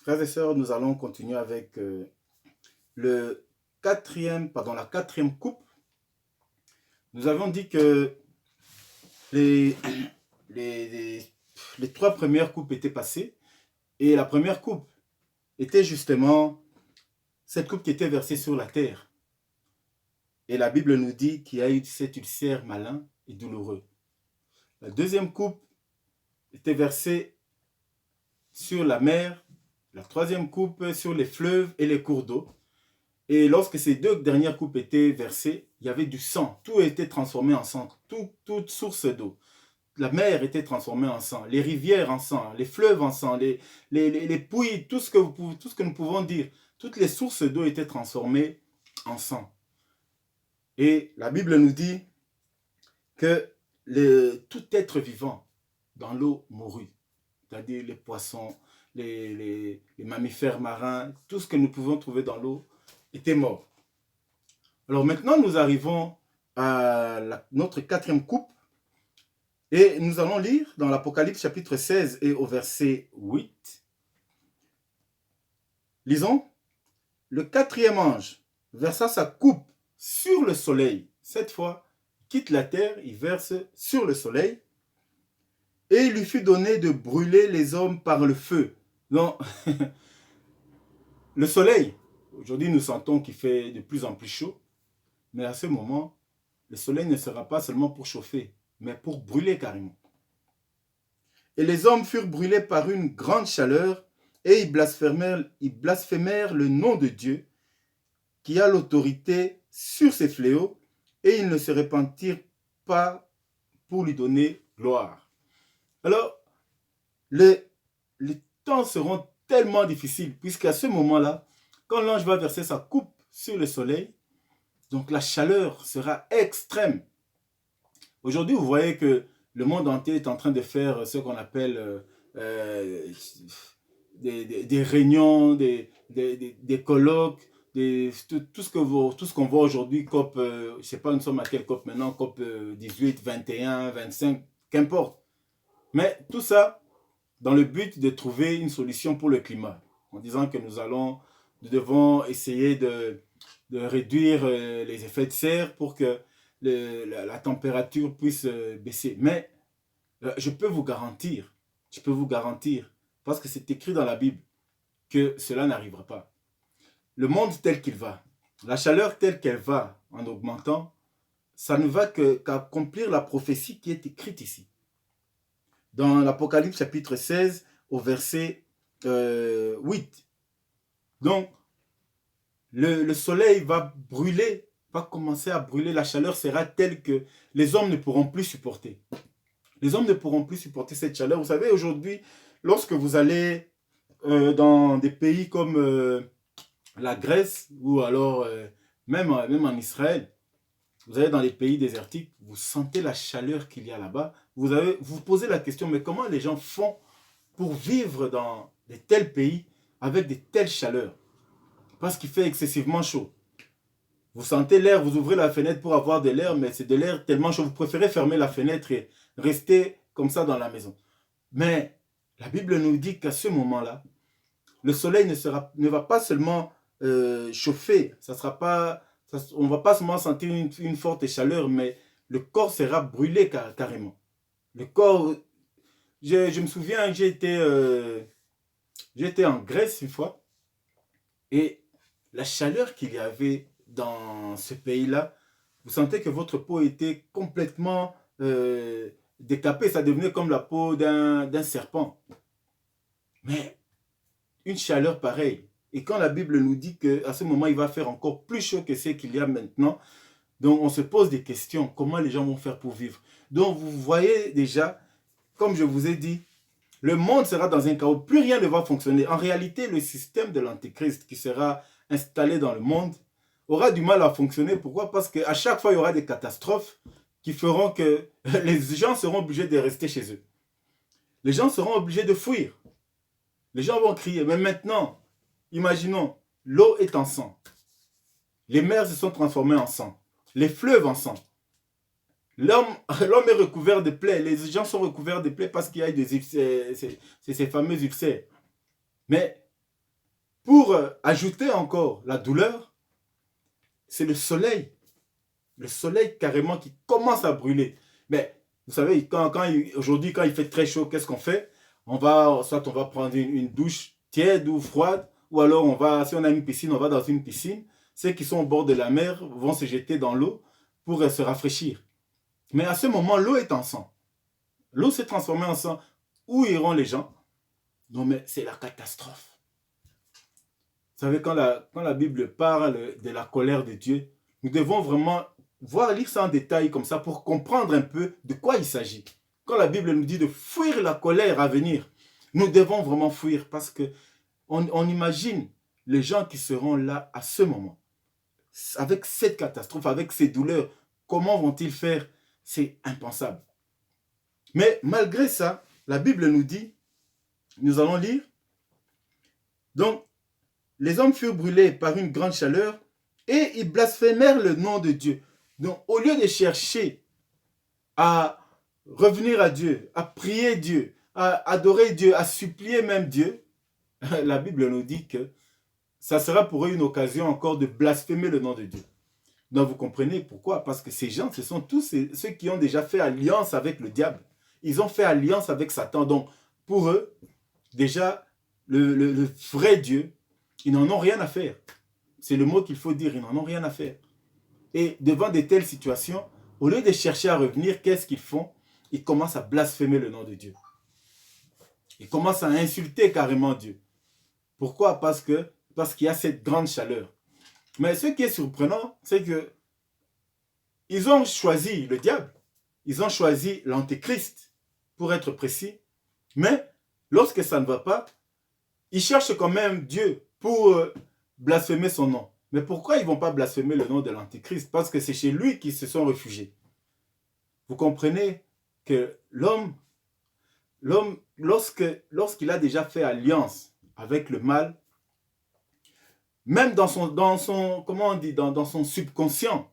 Frères et sœurs, nous allons continuer avec la quatrième coupe. Nous avons dit que les, les, les, les trois premières coupes étaient passées et la première coupe était justement cette coupe qui était versée sur la terre. Et la Bible nous dit qu'il y a eu cet ulcère malin et douloureux. La deuxième coupe était versée sur la mer, la troisième coupe sur les fleuves et les cours d'eau. Et lorsque ces deux dernières coupes étaient versées, il y avait du sang. Tout était transformé en sang. Toute source d'eau. La mer était transformée en sang. Les rivières en sang. Les fleuves en sang. Les puits, tout ce que nous pouvons dire. Toutes les sources d'eau étaient transformées en sang. Et la Bible nous dit que tout être vivant dans l'eau mourut. C'est-à-dire les poissons, les mammifères marins, tout ce que nous pouvons trouver dans l'eau était mort. Alors maintenant, nous arrivons à notre quatrième coupe et nous allons lire dans l'Apocalypse chapitre 16 et au verset 8. Lisons. Le quatrième ange versa sa coupe sur le soleil. Cette fois, il quitte la terre, il verse sur le soleil et il lui fut donné de brûler les hommes par le feu. Non, le soleil, aujourd'hui nous sentons qu'il fait de plus en plus chaud, mais à ce moment, le soleil ne sera pas seulement pour chauffer, mais pour brûler carrément. Et les hommes furent brûlés par une grande chaleur et ils blasphémèrent le nom de Dieu qui a l'autorité sur ces fléaux et ils ne se repentirent pas pour lui donner gloire. Alors, les temps seront tellement difficiles puisqu'à ce moment-là, quand l'ange va verser sa coupe sur le soleil, donc la chaleur sera extrême. Aujourd'hui, vous voyez que le monde entier est en train de faire ce qu'on appelle des réunions, des colloques, tout ce qu'on voit aujourd'hui, COP, je ne sais pas, nous sommes à quelle COP maintenant, COP 18, 21, 25, qu'importe. Mais tout ça dans le but de trouver une solution pour le climat, en disant que nous devons essayer de réduire les effets de serre pour que la température puisse baisser. Mais je peux vous garantir, parce que c'est écrit dans la Bible, que cela n'arrivera pas. Le monde tel qu'il va, la chaleur telle qu'elle va en augmentant, ça ne va qu'accomplir la prophétie qui est écrite ici. Dans l'Apocalypse chapitre 16 au verset 8. Donc, le soleil va brûler, va commencer à brûler, la chaleur sera telle que les hommes ne pourront plus supporter. Les hommes ne pourront plus supporter cette chaleur. Vous savez, aujourd'hui, lorsque vous allez dans des pays comme la Grèce ou alors même en Israël, vous allez dans les pays désertiques, vous sentez la chaleur qu'il y a là-bas. Vous vous posez la question, mais comment les gens font pour vivre dans de tels pays avec de telles chaleurs? Parce qu'il fait excessivement chaud. Vous sentez l'air, vous ouvrez la fenêtre pour avoir de l'air, mais c'est de l'air tellement chaud. Vous préférez fermer la fenêtre et rester comme ça dans la maison. Mais la Bible nous dit qu'à ce moment-là, le soleil ne va pas seulement chauffer, on ne va pas seulement sentir une forte chaleur, mais le corps sera brûlé carrément. Le corps, je me souviens, j'ai été en Grèce une fois, et la chaleur qu'il y avait dans ce pays-là, vous sentez que votre peau était complètement décapée, ça devenait comme la peau d'un serpent. Mais une chaleur pareille. Et quand la Bible nous dit qu'à ce moment, il va faire encore plus chaud que ce qu'il y a maintenant, donc on se pose des questions. Comment les gens vont faire pour vivre? Donc vous voyez déjà, comme je vous ai dit, le monde sera dans un chaos. Plus rien ne va fonctionner. En réalité, le système de l'Antéchrist qui sera installé dans le monde aura du mal à fonctionner. Pourquoi? Parce qu'à chaque fois, il y aura des catastrophes qui feront que les gens seront obligés de rester chez eux. Les gens seront obligés de fuir. Les gens vont crier. Mais maintenant, imaginons, l'eau est en sang. Les mers se sont transformées en sang. Les fleuves en sang. L'homme est recouvert de plaies. Les gens sont recouverts de plaies parce qu'il y a ces fameux ulcères. Mais Pour ajouter encore la douleur, c'est le soleil. Le soleil carrément qui commence à brûler. Mais vous savez, aujourd'hui, quand il fait très chaud, qu'est-ce qu'on fait? Soit on va prendre une douche tiède ou froide, ou alors si on a une piscine, on va dans une piscine. Ceux qui sont au bord de la mer vont se jeter dans l'eau pour se rafraîchir. Mais à ce moment, l'eau est en sang. L'eau s'est transformée en sang. Où iront les gens? Non, mais c'est la catastrophe. Vous savez, quand la Bible parle de la colère de Dieu, nous devons vraiment lire ça en détail comme ça pour comprendre un peu de quoi il s'agit. Quand la Bible nous dit de fuir la colère à venir, nous devons vraiment fuir parce que on imagine les gens qui seront là à ce moment, avec cette catastrophe, avec ces douleurs, comment vont-ils faire? C'est impensable. Mais malgré ça, la Bible nous dit, nous allons lire, donc, les hommes furent brûlés par une grande chaleur et ils blasphémèrent le nom de Dieu. Donc, au lieu de chercher à revenir à Dieu, à prier Dieu, à adorer Dieu, à supplier même Dieu, la Bible nous dit que ça sera pour eux une occasion encore de blasphémer le nom de Dieu. Donc, vous comprenez pourquoi? Parce que ces gens, ce sont tous ceux qui ont déjà fait alliance avec le diable. Ils ont fait alliance avec Satan. Donc, pour eux, déjà, le vrai Dieu, ils n'en ont rien à faire. C'est le mot qu'il faut dire, ils n'en ont rien à faire. Et devant de telles situations, au lieu de chercher à revenir, qu'est-ce qu'ils font? Ils commencent à blasphémer le nom de Dieu. Ils commencent à insulter carrément Dieu. Pourquoi? Parce qu'il y a cette grande chaleur. Mais ce qui est surprenant, c'est que ils ont choisi le diable. Ils ont choisi l'antéchrist, pour être précis. Mais lorsque ça ne va pas, ils cherchent quand même Dieu pour blasphémer son nom. Mais pourquoi ils ne vont pas blasphémer le nom de l'Antéchrist? Parce que c'est chez lui qu'ils se sont réfugiés. Vous comprenez que l'homme, lorsqu'il a déjà fait alliance avec le mal, même dans son subconscient,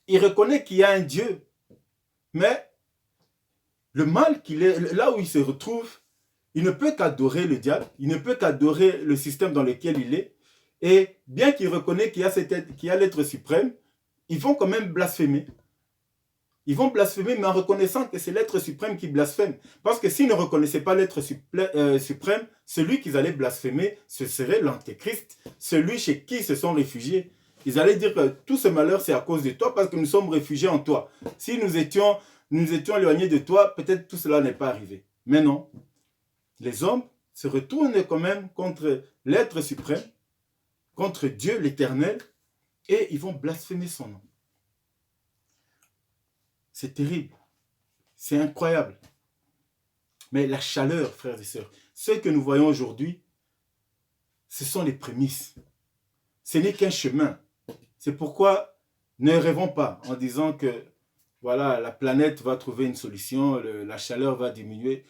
il reconnaît qu'il y a un Dieu. Mais le mal là où il se retrouve, il ne peut qu'adorer le diable, il ne peut qu'adorer le système dans lequel il est. Et bien qu'il reconnaisse qu'il y a l'être suprême, ils vont quand même blasphémer. Ils vont blasphémer, mais en reconnaissant que c'est l'être suprême qui blasphème. Parce que s'ils ne reconnaissaient pas l'être suprême, celui qu'ils allaient blasphémer, ce serait l'antéchrist, celui chez qui ils se sont réfugiés. Ils allaient dire que tout ce malheur, c'est à cause de toi, parce que nous sommes réfugiés en toi. Si nous étions éloignés de toi, peut-être tout cela n'est pas arrivé. Mais non. Les hommes se retournent quand même contre l'être suprême, contre Dieu l'éternel, et ils vont blasphémer son nom. C'est terrible, c'est incroyable. Mais la chaleur, frères et sœurs, ce que nous voyons aujourd'hui, ce sont les prémices. Ce n'est qu'un chemin. C'est pourquoi ne rêvons pas en disant que voilà, la planète va trouver une solution, la chaleur va diminuer.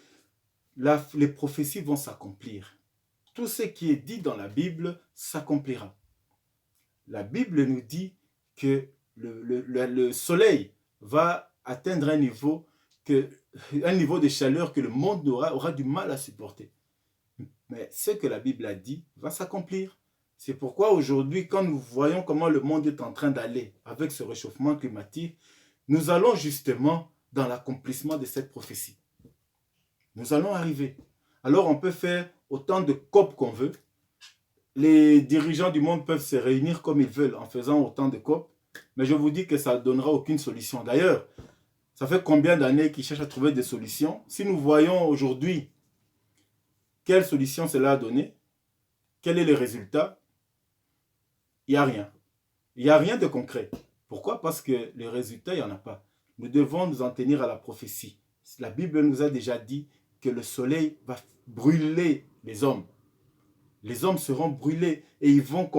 Les prophéties vont s'accomplir. Tout ce qui est dit dans la Bible s'accomplira. La Bible nous dit que le soleil va atteindre un niveau de chaleur que le monde aura du mal à supporter. Mais ce que la Bible a dit va s'accomplir. C'est pourquoi aujourd'hui, quand nous voyons comment le monde est en train d'aller avec ce réchauffement climatique, nous allons justement dans l'accomplissement de cette prophétie. Nous allons arriver. Alors on peut faire autant de COP qu'on veut. Les dirigeants du monde peuvent se réunir comme ils veulent en faisant autant de COP. Mais je vous dis que ça ne donnera aucune solution. D'ailleurs, ça fait combien d'années qu'ils cherchent à trouver des solutions? Si nous voyons aujourd'hui quelle solution cela a donné, quel est le résultat? Il n'y a rien. Il n'y a rien de concret. Pourquoi? Parce que le résultat, il n'y en a pas. Nous devons nous en tenir à la prophétie. La Bible nous a déjà dit que le soleil va brûler les hommes. Les hommes seront brûlés et ils vont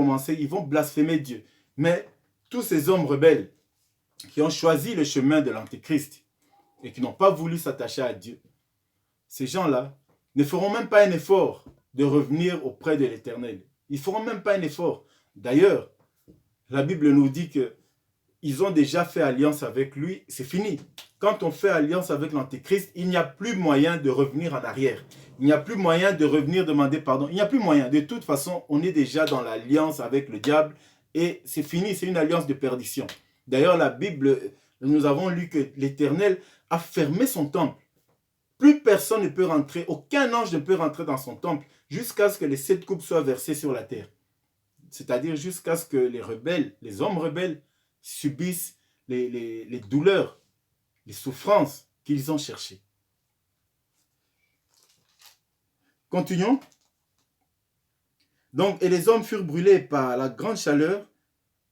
blasphémer Dieu. Mais tous ces hommes rebelles qui ont choisi le chemin de l'Antéchrist et qui n'ont pas voulu s'attacher à Dieu, ces gens-là ne feront même pas un effort de revenir auprès de l'Éternel. Ils ne feront même pas un effort. D'ailleurs, la Bible nous dit qu'ils ont déjà fait alliance avec lui, c'est fini. quand on fait alliance avec l'Antéchrist, il n'y a plus moyen de revenir en arrière. Il n'y a plus moyen de revenir demander pardon. Il n'y a plus moyen. De toute façon, on est déjà dans l'alliance avec le diable et c'est fini, c'est une alliance de perdition. D'ailleurs, la Bible, nous avons lu que l'Éternel a fermé son temple. Plus personne ne peut rentrer, aucun ange ne peut rentrer dans son temple jusqu'à ce que les 7 coupes soient versées sur la terre. C'est-à-dire jusqu'à ce que les rebelles, les hommes rebelles, subissent les douleurs, les souffrances qu'ils ont cherchées. Continuons. Donc, et les hommes furent brûlés par la grande chaleur,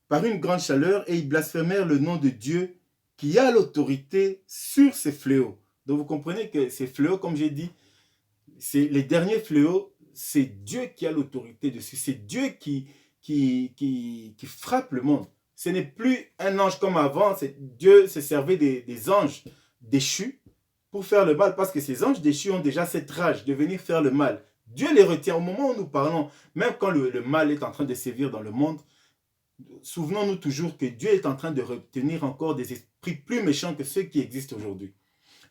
par une grande chaleur, et ils blasphémèrent le nom de Dieu qui a l'autorité sur ces fléaux. Donc, vous comprenez que ces fléaux, comme j'ai dit, c'est les derniers fléaux, c'est Dieu qui a l'autorité dessus. C'est Dieu qui frappe le monde. Ce n'est plus un ange comme avant. Dieu se servait des anges déchus pour faire le mal, parce que ces anges déchus ont déjà cette rage de venir faire le mal. Dieu les retient au moment où nous parlons, même quand le mal est en train de sévir dans le monde. Souvenons-nous toujours que Dieu est en train de retenir encore des esprits plus méchants que ceux qui existent aujourd'hui.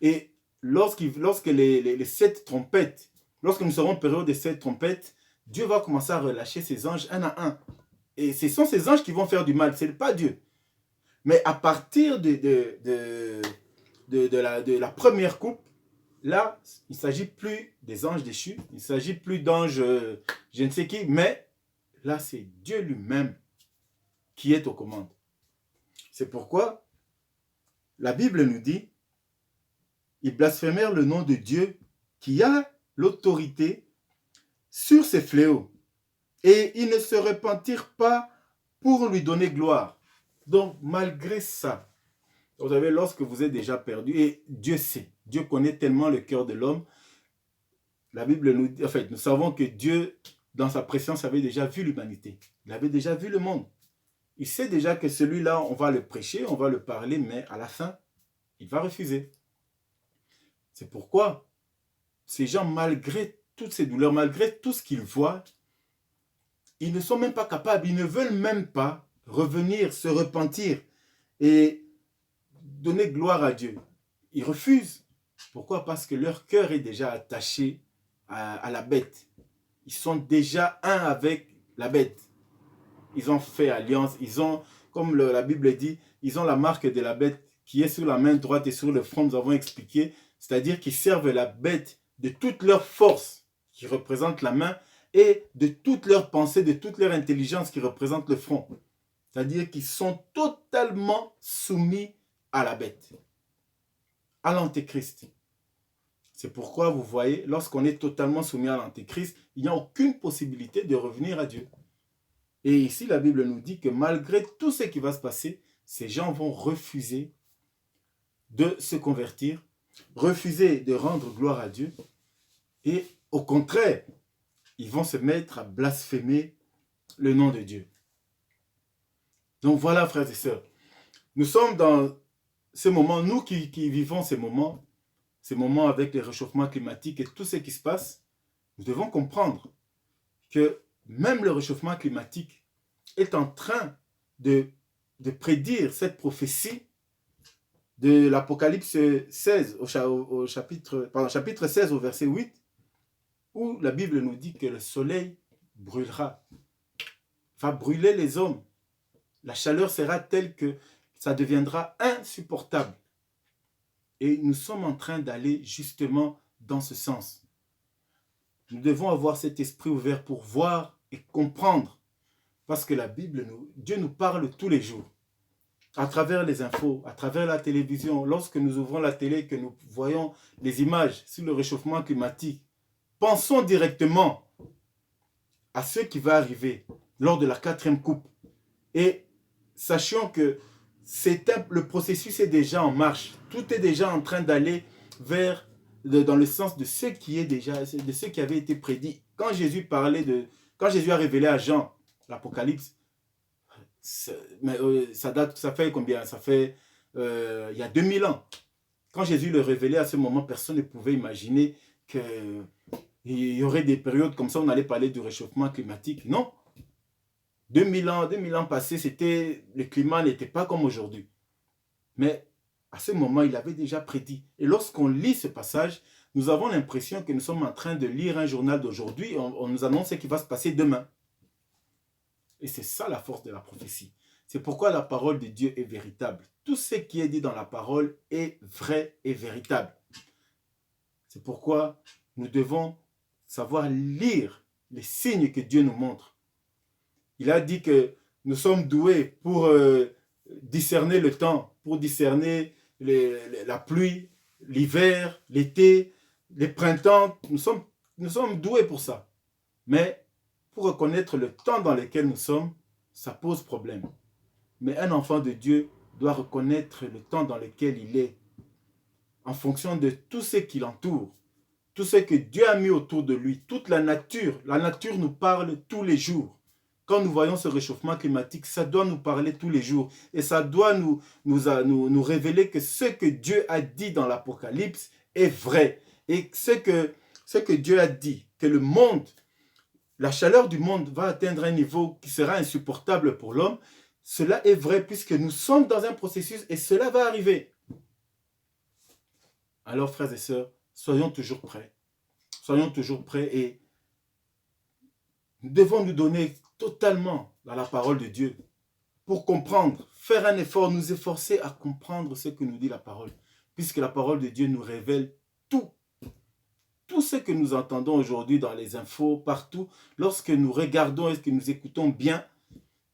Et lorsque les 7 trompettes, lorsque nous serons en période des 7 trompettes, Dieu va commencer à relâcher ses anges un à un. Et ce sont ces anges qui vont faire du mal, ce n'est pas Dieu. Mais à partir de la première coupe, là, il ne s'agit plus des anges déchus, il ne s'agit plus d'anges je ne sais qui, mais là, c'est Dieu lui-même qui est aux commandes. C'est pourquoi la Bible nous dit, ils blasphémèrent le nom de Dieu qui a l'autorité sur ces fléaux. Et ils ne se repentirent pas pour lui donner gloire. Donc, malgré ça, vous savez, lorsque vous êtes déjà perdu, et Dieu sait, Dieu connaît tellement le cœur de l'homme, la Bible nous dit, en fait, nous savons que Dieu, dans sa préscience, avait déjà vu l'humanité. Il avait déjà vu le monde. Il sait déjà que celui-là, on va le prêcher, on va le parler, mais à la fin, il va refuser. C'est pourquoi ces gens, malgré toutes ces douleurs, malgré tout ce qu'ils voient, ils ne sont même pas capables, ils ne veulent même pas revenir, se repentir et donner gloire à Dieu. Ils refusent. Pourquoi? Parce que leur cœur est déjà attaché à la bête. Ils sont déjà un avec la bête. Ils ont fait alliance, ils ont, comme la Bible dit, ils ont la marque de la bête qui est sur la main droite et sur le front, nous avons expliqué, c'est-à-dire qu'ils servent la bête de toute leur force qui représente la main et de toute leur pensée, de toute leur intelligence qui représente le front. C'est-à-dire qu'ils sont totalement soumis à la bête, à l'antéchrist. C'est pourquoi vous voyez, lorsqu'on est totalement soumis à l'antéchrist, il n'y a aucune possibilité de revenir à Dieu. Et ici, la Bible nous dit que malgré tout ce qui va se passer, ces gens vont refuser de se convertir, refuser de rendre gloire à Dieu, et au contraire, ils vont se mettre à blasphémer le nom de Dieu. Donc voilà, frères et sœurs, nous sommes dans ce moment, nous qui vivons ces moments avec les réchauffements climatiques et tout ce qui se passe, nous devons comprendre que même le réchauffement climatique est en train de prédire cette prophétie de l'Apocalypse 16, chapitre 16 au verset 8, où la Bible nous dit que le soleil brûlera, va brûler les hommes. La chaleur sera telle que ça deviendra insupportable. Et nous sommes en train d'aller justement dans ce sens. Nous devons avoir cet esprit ouvert pour voir et comprendre. Parce que la Bible, Dieu nous parle tous les jours. À travers les infos, à travers la télévision. Lorsque nous ouvrons la télé, que nous voyons les images sur le réchauffement climatique, pensons directement à ce qui va arriver lors de la 4e coupe. Et sachons que le processus est déjà en marche. Tout est déjà en train d'aller dans le sens de ce qui est déjà, de ce qui avait été prédit. Quand Jésus a révélé à Jean l'Apocalypse, ça fait combien? Ça fait il y a 2000 ans. Quand Jésus le révélait à ce moment, personne ne pouvait imaginer qu'il y aurait des périodes comme ça, on allait parler du réchauffement climatique. Non. 2000 ans passés, le climat n'était pas comme aujourd'hui. Mais À ce moment, il avait déjà prédit. Et lorsqu'on lit ce passage, nous avons l'impression que nous sommes en train de lire un journal d'aujourd'hui. On nous annonce ce qui va se passer demain. Et c'est ça la force de la prophétie. C'est pourquoi la parole de Dieu est véritable. Tout ce qui est dit dans la parole est vrai et véritable. C'est pourquoi nous devons savoir lire les signes que Dieu nous montre. Il a dit que nous sommes doués pour discerner le temps, pour discerner la pluie, l'hiver, l'été, les printemps. Nous sommes doués pour ça. Mais pour reconnaître le temps dans lequel nous sommes, ça pose problème. Mais un enfant de Dieu doit reconnaître le temps dans lequel il est, en fonction de tout ce qui l'entoure, tout ce que Dieu a mis autour de lui, toute la nature. La nature nous parle tous les jours. Quand nous voyons ce réchauffement climatique, ça doit nous parler tous les jours. Et ça doit nous révéler que ce que Dieu a dit dans l'Apocalypse est vrai. Et ce que Dieu a dit, que le monde, la chaleur du monde va atteindre un niveau qui sera insupportable pour l'homme, cela est vrai puisque nous sommes dans un processus et cela va arriver. Alors, frères et sœurs, soyons toujours prêts. Soyons toujours prêts et nous devons nous donner totalement dans la parole de Dieu pour comprendre, faire un effort, nous efforcer à comprendre ce que nous dit la parole. Puisque la parole de Dieu nous révèle tout. Tout ce que nous entendons aujourd'hui dans les infos, partout, lorsque nous regardons et que nous écoutons bien,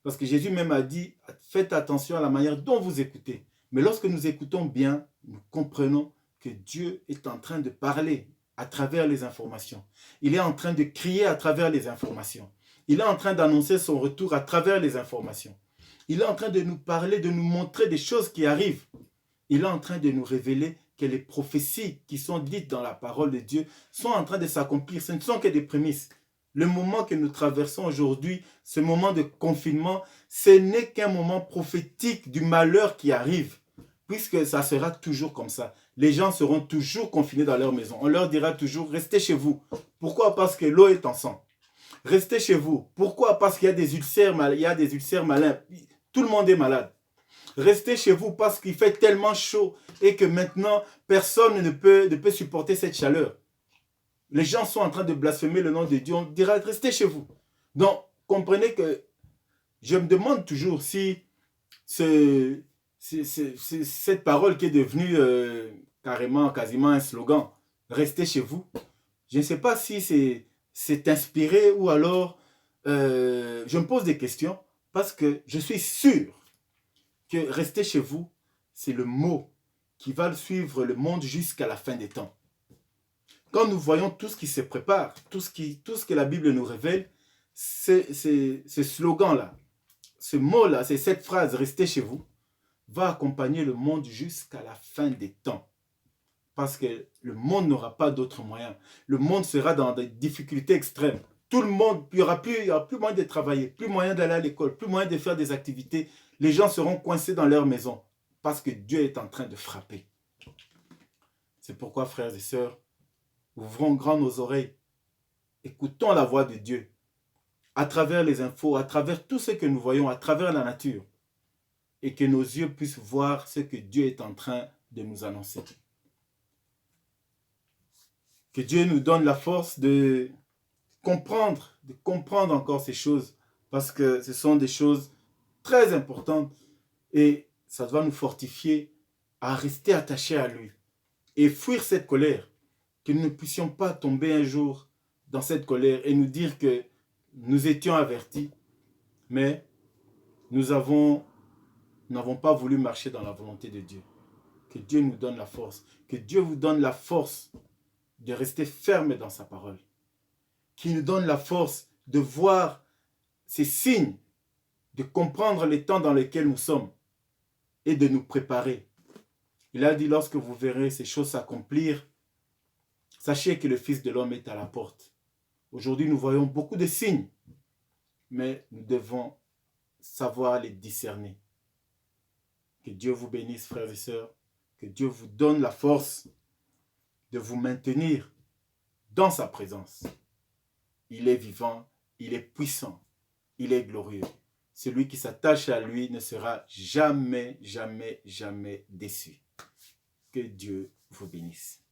parce que Jésus même a dit, faites attention à la manière dont vous écoutez. Mais lorsque nous écoutons bien, nous comprenons que Dieu est en train de parler à travers les informations. Il est en train de crier à travers les informations. Il est en train d'annoncer son retour à travers les informations. Il est en train de nous parler, de nous montrer des choses qui arrivent. Il est en train de nous révéler que les prophéties qui sont dites dans la parole de Dieu sont en train de s'accomplir. Ce ne sont que des prémices. Le moment que nous traversons aujourd'hui, ce moment de confinement, ce n'est qu'un moment prophétique du malheur qui arrive, puisque ça sera toujours comme ça. Les gens seront toujours confinés dans leur maison. On leur dira toujours, restez chez vous. Pourquoi? Parce que l'eau est en sang. Restez chez vous. Pourquoi? Parce qu'il y a des ulcères malins. Tout le monde est malade. Restez chez vous parce qu'il fait tellement chaud et que maintenant, personne ne peut supporter cette chaleur. Les gens sont en train de blasphémer le nom de Dieu. On dira, restez chez vous. Donc, comprenez que je me demande toujours si cette parole qui est devenue quasiment un slogan, restez chez vous. Je ne sais pas si c'est inspiré ou alors je me pose des questions parce que je suis sûr que restez chez vous, c'est le mot qui va suivre le monde jusqu'à la fin des temps. Quand nous voyons tout ce qui se prépare, tout ce que la Bible nous révèle, ce slogan-là, ce mot-là, c'est cette phrase, restez chez vous, va accompagner le monde jusqu'à la fin des temps. Parce que le monde n'aura pas d'autre moyen. Le monde sera dans des difficultés extrêmes. Tout le monde, il n'y aura plus moyen de travailler, plus moyen d'aller à l'école, plus moyen de faire des activités. Les gens seront coincés dans leur maison parce que Dieu est en train de frapper. C'est pourquoi, frères et sœurs, ouvrons grand nos oreilles. Écoutons la voix de Dieu à travers les infos, à travers tout ce que nous voyons, à travers la nature. Et que nos yeux puissent voir ce que Dieu est en train de nous annoncer. Que Dieu nous donne la force de comprendre encore ces choses, parce que ce sont des choses très importantes et ça doit nous fortifier à rester attachés à lui et fuir cette colère, que nous ne puissions pas tomber un jour dans cette colère et nous dire que nous étions avertis, mais nous n'avons pas voulu marcher dans la volonté de Dieu. Que Dieu nous donne la force, que Dieu vous donne la force de rester ferme dans sa parole, qu'il nous donne la force de voir ces signes, de comprendre les temps dans lesquels nous sommes et de nous préparer. Il a dit, lorsque vous verrez ces choses s'accomplir, sachez que le Fils de l'homme est à la porte. Aujourd'hui, nous voyons beaucoup de signes, mais nous devons savoir les discerner. Que Dieu vous bénisse, frères et sœurs, que Dieu vous donne la force de vous maintenir dans sa présence. Il est vivant, il est puissant, il est glorieux. Celui qui s'attache à lui ne sera jamais, jamais, jamais déçu. Que Dieu vous bénisse.